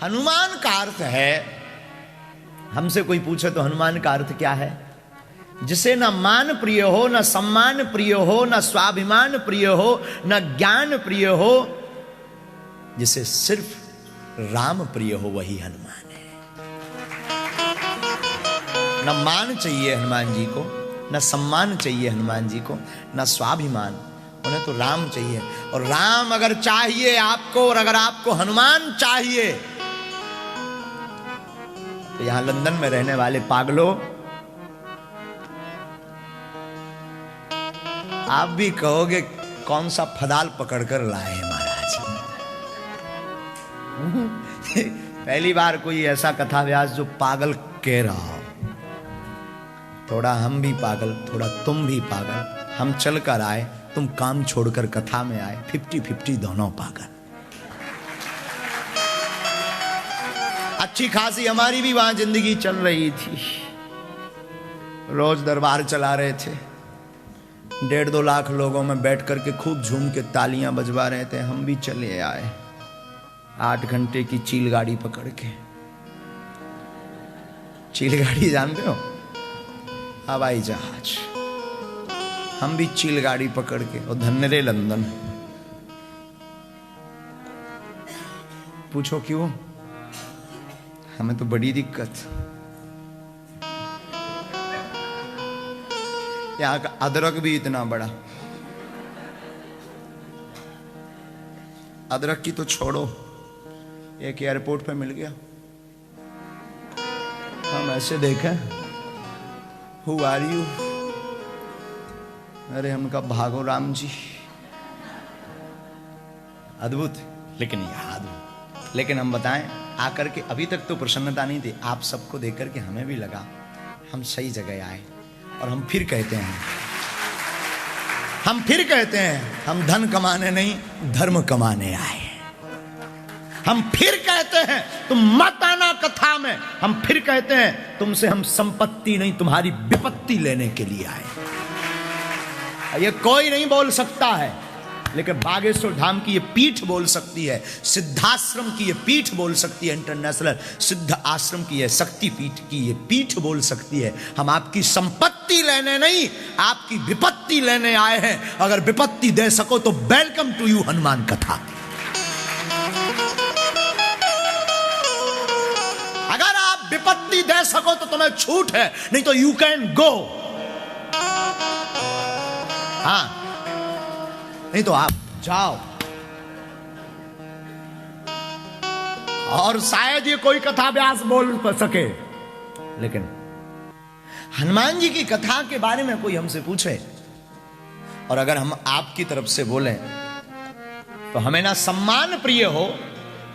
हनुमान का अर्थ है, हमसे कोई पूछे तो हनुमान का अर्थ क्या है? जिसे न मान प्रिय हो, न सम्मान प्रिय हो, न स्वाभिमान प्रिय हो, न ज्ञान प्रिय हो, जिसे सिर्फ राम प्रिय हो, वही हनुमान है। न मान चाहिए हनुमान जी को, न सम्मान चाहिए हनुमान जी को, न स्वाभिमान, उन्हें तो राम चाहिए। और राम अगर चाहिए आपको, और अगर आपको हनुमान चाहिए, तो यहां लंदन में रहने वाले पागलों, आप भी कहोगे कौन सा फदाल पकड़कर लाए हैं महाराज। पहली बार कोई ऐसा कथा व्यास जो पागल कह रहा हो। थोड़ा हम भी पागल, थोड़ा तुम भी पागल, हम चल कर आए, तुम काम छोड़कर कथा में आए, 50-50 दोनों पागल। अच्छी खासी हमारी भी वहां जिंदगी चल रही थी, रोज दरबार चला रहे थे, 1.5-2 लाख लोगों में बैठ करके खूब झूम के तालियां बजवा रहे थे। हम भी चले आए 8 घंटे की चील गाड़ी पकड़ के। चील गाड़ी जानते हो? हवाई जहाज। हम भी चील गाड़ी पकड़ के, और धन्य रे लंदन। पूछो क्यों? हमें तो बड़ी दिक्कत। यहाँ का अदरक भी इतना बड़ा, अदरक की तो छोड़ो, एक एयरपोर्ट पे मिल गया। हम ऐसे देखें, हु आर यू? अरे हम कहा भागो राम जी। अद्भुत, लेकिन याद। लेकिन हम बताएं, आकर के अभी तक तो प्रसन्नता नहीं थी, आप सबको देख करके हमें भी लगा हम सही जगह आए। और हम फिर कहते हैं, हम धन कमाने नहीं, धर्म कमाने आए। हम फिर कहते हैं, तुम मत आना कथा में। हम फिर कहते हैं, तुमसे हम संपत्ति नहीं, तुम्हारी विपत्ति लेने के लिए आए। ये कोई नहीं बोल सकता है, लेकिन बागेश्वर धाम की ये पीठ बोल सकती है, सिद्धाश्रम की ये पीठ बोल सकती है, इंटरनेशनल सिद्ध आश्रम की ये शक्ति पीठ की ये पीठ बोल सकती है। हम आपकी संपत्ति लेने नहीं, आपकी विपत्ति लेने आए हैं। अगर विपत्ति दे सको तो वेलकम टू यू हनुमान कथा। अगर आप विपत्ति दे सको तो तुम्हें छूट है, नहीं तो यू कैन गो। हाँ, नहीं तो आप जाओ। और शायद ये कोई कथा व्यास बोल सके, लेकिन हनुमान जी की कथा के बारे में कोई हमसे पूछे, और अगर हम आपकी तरफ से बोलें, तो हमें ना सम्मान प्रिय हो,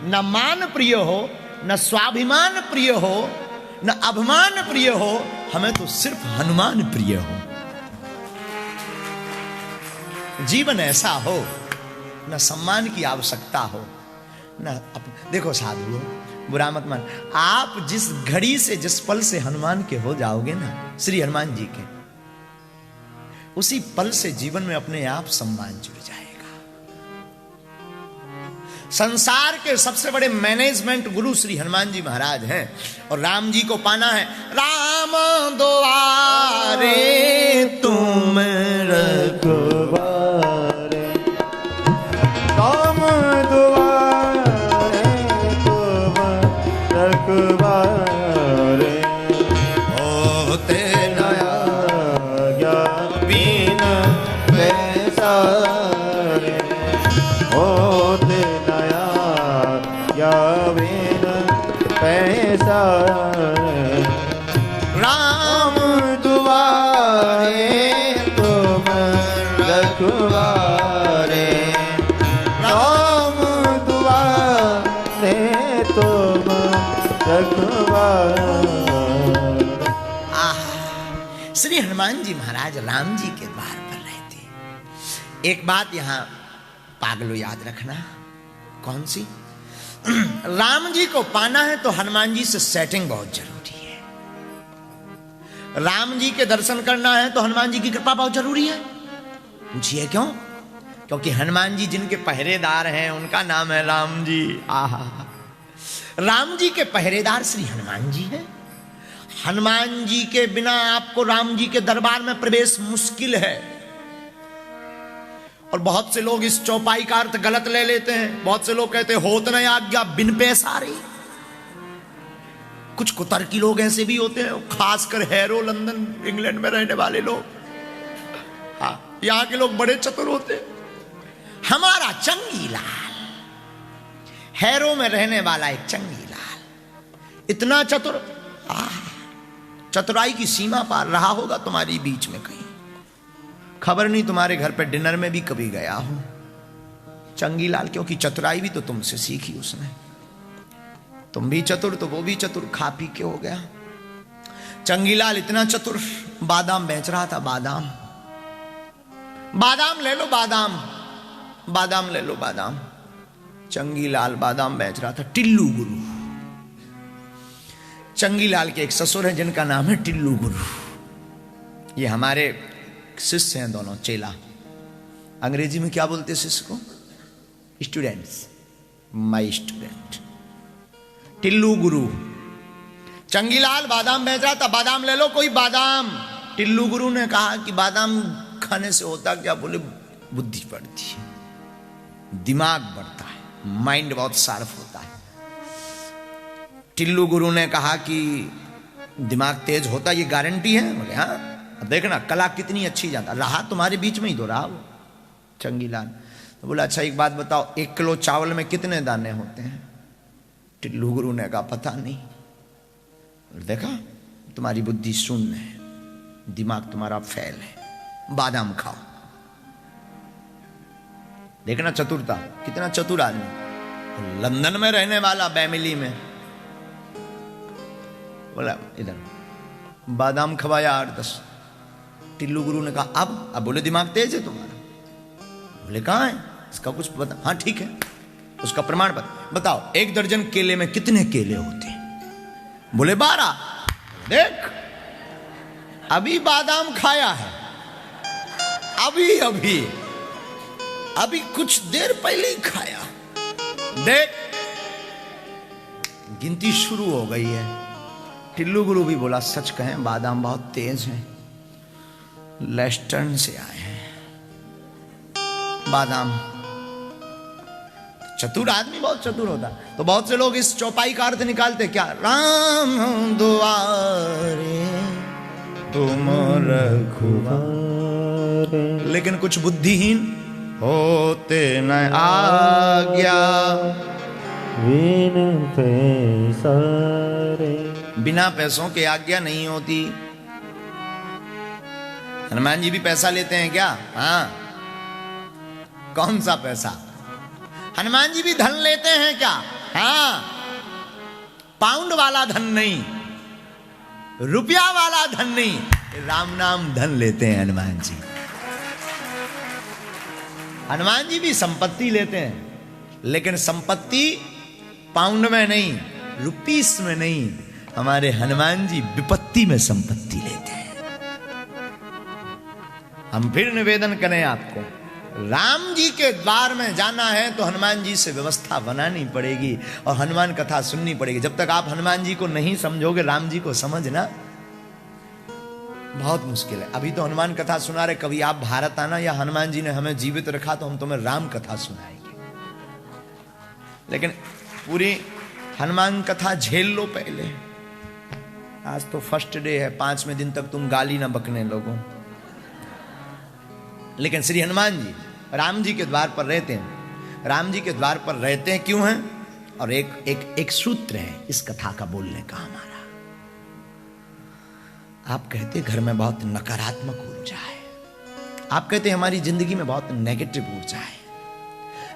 ना मान प्रिय हो, ना स्वाभिमान प्रिय हो, ना अभिमान प्रिय हो, हमें तो सिर्फ हनुमान प्रिय हो। जीवन ऐसा हो, न सम्मान की आवश्यकता हो, न देखो साधु, बुरा मत मान, आप जिस घड़ी से, जिस पल से हनुमान के हो जाओगे ना, श्री हनुमान जी के, उसी पल से जीवन में अपने आप सम्मान जुड़ जाएगा। संसार के सबसे बड़े मैनेजमेंट गुरु श्री हनुमान जी महाराज हैं, और राम जी को पाना है। राम द्वारे तुम रखवारे, राम द्वारे तुम रखवारे, होते नया बिन पैसारे, होते नया बिन पैसारे, राम दुआरे तुम रखवारे, राम दुआरे तुम रखवारे। श्री हनुमान जी महाराज राम जी के द्वार पर रहते। एक बात यहां पागलों याद रखना। कौन सी? राम जी को पाना है तो हनुमान जी से सेटिंग बहुत जरूरी है। राम जी के दर्शन करना है तो हनुमान जी की कृपा बहुत जरूरी है। पूछिए क्यों? क्योंकि हनुमान जी जिनके पहरेदार हैं, उनका नाम है राम जी। आहा, राम जी के पहरेदार श्री हनुमान जी हैं। हनुमान जी के बिना आपको राम जी के दरबार में प्रवेश मुश्किल है। और बहुत से लोग इस चौपाई का अर्थ गलत ले लेते हैं। बहुत से लोग कहते हैं होत न आज्ञा बिन पैसारी। कुछ कुतर्की लोग ऐसे भी होते हैं, खासकर हैरो लंदन इंग्लैंड में रहने वाले लोग। हाँ, यहां के लोग बड़े चतुर होते हैं। हमारा चंगीलाल हैरो में रहने वाला एक चंगीलाल इतना चतुर, चतुराई की सीमा पार रहा होगा तुम्हारी बीच में कहीं। खबर नहीं तुम्हारे घर पे डिनर में भी कभी गया हूं चंगीलाल, क्योंकि चतुराई भी तो तुमसे सीखी उसने। तुम भी चतुर तो वो भी चतुर, खा पी के हो गया। चंगीलाल इतना चतुर, बादाम बेच रहा था। बादाम बादाम ले लो, बादाम बादाम ले लो, बादाम। चंगीलाल बादाम बेच रहा था। टिल्लू गुरु, चंगीलाल के एक ससुर हैं जिनका नाम है टिल्लू गुरु। ये हमारे शिष्य हैं दोनों, चेला। अंग्रेजी में क्या बोलते हैं शिष्य को? Students, my student. टिल्लू गुरु। चंगीलाल बादाम बेच रहा था। बादाम ले लो कोई बादाम। टिल्लू गुरु ने कहा कि बादाम खाने से होता क्या? बोले बुद्धि बढ़ती है, दिमाग बढ़ता है, माइंड बहुत शार्प होता है। टिल्लू गुरु ने कहा कि दिमाग तेज होता, ये गारंटी है? बोले हाँ, अब देखना कला कितनी अच्छी जाता। रहा तुम्हारे बीच में ही तो रहा वो चंगीलाल। तो बोला अच्छा एक बात बताओ, 1 किलो चावल में कितने दाने होते हैं? टिल्लू गुरु ने कहा पता नहीं। देखा तुम्हारी बुद्धि शून्य है, दिमाग तुम्हारा फेल है, बादाम खाओ। देखना चतुरता, कितना चतुर आदमी। लंदन में रहने वाला, फैमिली में। बोला इधर बादाम खवाया 8-10। टिल्लू गुरु ने कहा अब बोले दिमाग तेज है तुम्हारा। बोले कहां है इसका कुछ बता। हाँ ठीक है, उसका प्रमाण बताओ। 1 दर्जन केले में कितने केले होते हैं? बोले 12। देख अभी बादाम खाया है, अभी कुछ देर पहले ही खाया। देख गिनती शुरू हो गई है। टिल्लू गुरु भी बोला सच कहें बादाम बहुत तेज हैं, लेस्टर्न से आए हैं बादाम। चतुर आदमी बहुत चतुर होता। तो बहुत से लोग इस चौपाई का अर्थ निकालते क्या? राम दुआरे तुम रघुवर। लेकिन कुछ बुद्धिहीन होते न आज्ञा बिना पैसों के आज्ञा नहीं होती। हनुमान जी भी पैसा लेते हैं क्या? हाँ, कौन सा पैसा? हनुमान जी भी धन लेते हैं क्या? हाँ, पाउंड वाला धन नहीं, रुपया वाला धन नहीं, राम नाम धन लेते हैं हनुमान जी। हनुमान जी भी संपत्ति लेते हैं, लेकिन संपत्ति पाउंड में नहीं, रुपीस में नहीं। हमारे हनुमान जी विपत्ति में संपत्ति लेते हैं। हम फिर निवेदन करें आपको, राम जी के द्वार में जाना है तो हनुमान जी से व्यवस्था बनानी पड़ेगी और हनुमान कथा सुननी पड़ेगी। जब तक आप हनुमान जी को नहीं समझोगे, राम जी को समझना बहुत मुश्किल है। अभी तो हनुमान कथा सुना रहे, कभी आप भारत आना या हनुमान जी ने हमें जीवित रखा तो हम तुम्हें राम कथा सुनाएंगे। लेकिन पूरी हनुमान कथा झेल लो पहले। आज तो फर्स्ट डे है, 5वें दिन तक तुम गाली ना बकने लोगों। लेकिन श्री हनुमान जी राम जी के द्वार पर रहते हैं। राम जी के द्वार पर रहते हैं क्यों हैं? और एक सूत्र है इस कथा का बोलने का हमारा। आप कहते घर में बहुत नकारात्मक ऊर्जा है, आप कहते हमारी जिंदगी में बहुत नेगेटिव ऊर्जा है।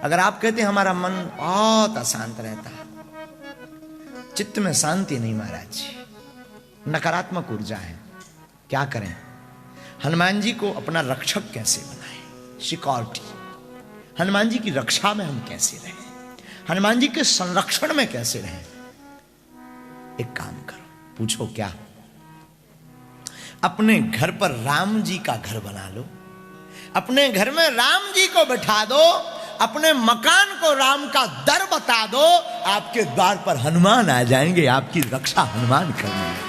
अगर आप कहते हमारा मन बहुत अशांत रहता है, चित्त में शांति नहीं महाराज जी, नकारात्मक ऊर्जा है, क्या करें? हनुमान जी को अपना रक्षक कैसे बनाएं? सिक्योरिटी, हनुमान जी की रक्षा में हम कैसे रहें, हनुमान जी के संरक्षण में कैसे रहें? एक काम करो, पूछो क्या? अपने घर पर राम जी का घर बना लो, अपने घर में राम जी को बैठा दो, अपने मकान को राम का दर बता दो, आपके द्वार पर हनुमान आ जाएंगे, आपकी रक्षा हनुमान करने